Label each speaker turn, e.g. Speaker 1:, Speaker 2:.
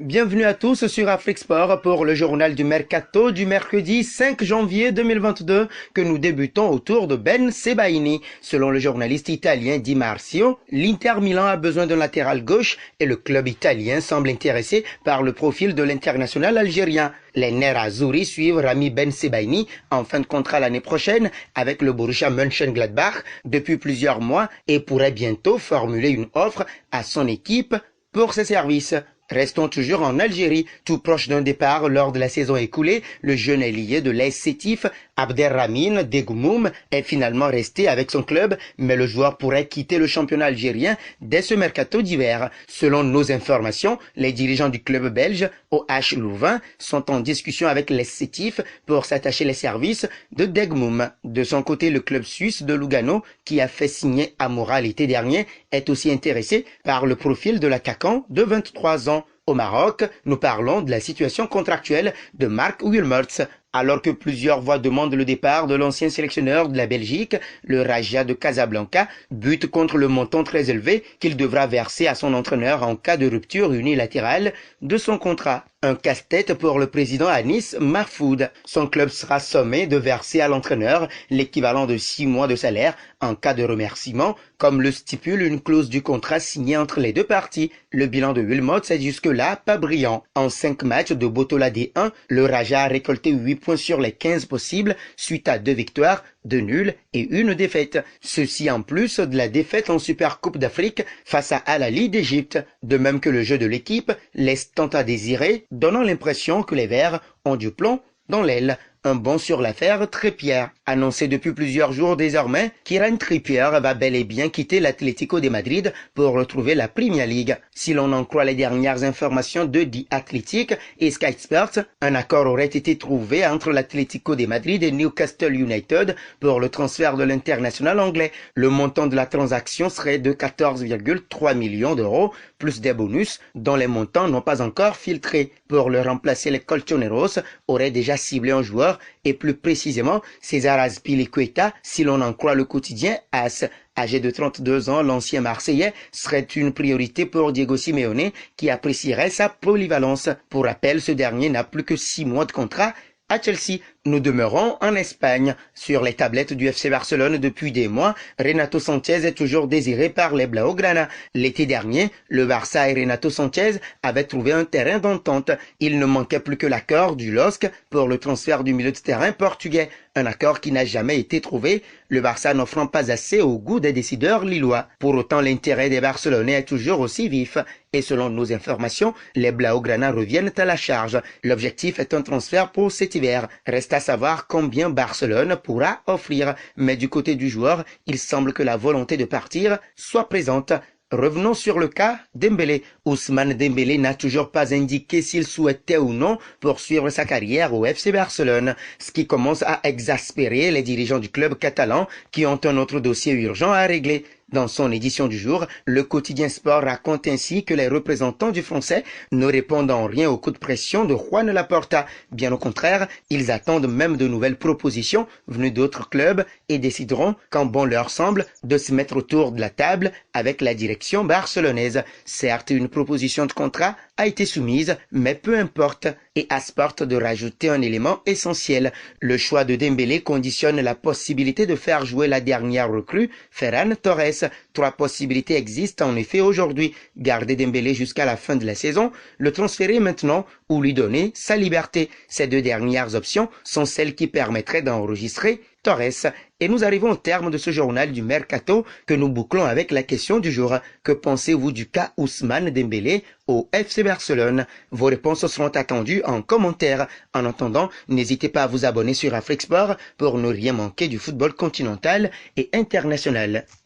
Speaker 1: Bienvenue à tous sur Afrique Sport pour le journal du Mercato du mercredi 5 janvier 2022 que nous débutons autour de Ben Sebaini. Selon le journaliste italien Di Marzio, l'Inter Milan a besoin d'un latéral gauche et le club italien semble intéressé par le profil de l'international algérien. Les Nerazzurri suivent Rami Ben Sebaini en fin de contrat l'année prochaine avec le Borussia Mönchengladbach depuis plusieurs mois et pourraient bientôt formuler une offre à son équipe pour ses services. Restons toujours en Algérie, tout proche d'un départ lors de la saison écoulée, le jeune ailier de l'AS Sétif, Abderrahmane Degoumoum, est finalement resté avec son club, mais le joueur pourrait quitter le championnat algérien dès ce mercato d'hiver. Selon nos informations, les dirigeants du club belge, OH Louvain, sont en discussion avec l'AS Sétif pour s'attacher les services de Degoumoum. De son côté, le club suisse de Lugano, qui a fait signer Amoura l'été dernier, est aussi intéressé par le profil de l'attaquant de 23 ans. Au Maroc, nous parlons de la situation contractuelle de Marc Wilmots. Alors que plusieurs voix demandent le départ de l'ancien sélectionneur de la Belgique, le Raja de Casablanca bute contre le montant très élevé qu'il devra verser à son entraîneur en cas de rupture unilatérale de son contrat. Un casse-tête pour le président Anis Mahfoud. Son club sera sommé de verser à l'entraîneur l'équivalent de 6 mois de salaire en cas de remerciement, comme le stipule une clause du contrat signé entre les deux parties. Le bilan de Wilmots est jusque-là pas brillant. En 5 matchs de Botola D1, le Raja a récolté 8 points sur les 15 possibles suite à 2 victoires, 2 nuls et 1 défaite. Ceci en plus de la défaite en Super Coupe d'Afrique face à Al Ahly d'Égypte. De même que le jeu de l'équipe laisse tant à désirer, donnant l'impression que les Verts ont du plomb dans l'aile. Un bond sur l'affaire Trippier. Annoncé depuis plusieurs jours désormais, Kieran Trippier va bel et bien quitter l'Atlético de Madrid pour retrouver la Premier League. Si l'on en croit les dernières informations de The Athletic et Sky Sports, un accord aurait été trouvé entre l'Atlético de Madrid et Newcastle United pour le transfert de l'international anglais. Le montant de la transaction serait de 14,3 millions d'euros, plus des bonus dont les montants n'ont pas encore filtré. Pour le remplacer, les Colchoneros auraient déjà ciblé un joueur et plus précisément César Azpilicueta, si l'on en croit le quotidien AS. Âgé de 32 ans, l'ancien Marseillais serait une priorité pour Diego Simeone qui apprécierait sa polyvalence. Pour rappel, ce dernier n'a plus que 6 mois de contrat à Chelsea. Nous demeurons en Espagne. Sur les tablettes du FC Barcelone depuis des mois, Renato Sanchez est toujours désiré par les Blaugrana. L'été dernier, le Barça et Renato Sanchez avaient trouvé un terrain d'entente. Il ne manquait plus que l'accord du LOSC pour le transfert du milieu de terrain portugais. Un accord qui n'a jamais été trouvé, le Barça n'offrant pas assez au goût des décideurs lillois. Pour autant, l'intérêt des Barcelonais est toujours aussi vif. Et selon nos informations, les Blaugrana reviennent à la charge. L'objectif est un transfert pour cet hiver. Reste à savoir combien Barcelone pourra offrir. Mais du côté du joueur, il semble que la volonté de partir soit présente. Revenons sur le cas Dembélé. Ousmane Dembélé n'a toujours pas indiqué s'il souhaitait ou non poursuivre sa carrière au FC Barcelone, ce qui commence à exaspérer les dirigeants du club catalan qui ont un autre dossier urgent à régler. Dans son édition du jour, le quotidien Sport raconte ainsi que les représentants du Français ne répondent en rien aux coups de pression de Juan Laporta. Bien au contraire, ils attendent même de nouvelles propositions venues d'autres clubs et décideront, quand bon leur semble, de se mettre autour de la table avec la direction barcelonaise. Certes, une proposition de contrat a été soumise, mais peu importe. Et Asport de rajouter un élément essentiel. Le choix de Dembélé conditionne la possibilité de faire jouer la dernière recrue, Ferran Torres. 3 possibilités existent en effet aujourd'hui. Garder Dembélé jusqu'à la fin de la saison, le transférer maintenant ou lui donner sa liberté. Ces 2 dernières options sont celles qui permettraient d'enregistrer Torres. Et nous arrivons au terme de ce journal du Mercato que nous bouclons avec la question du jour. Que pensez-vous du cas Ousmane Dembélé au FC Barcelone? Vos réponses seront attendues en commentaire. En attendant, n'hésitez pas à vous abonner sur Afrique Sport pour ne rien manquer du football continental et international.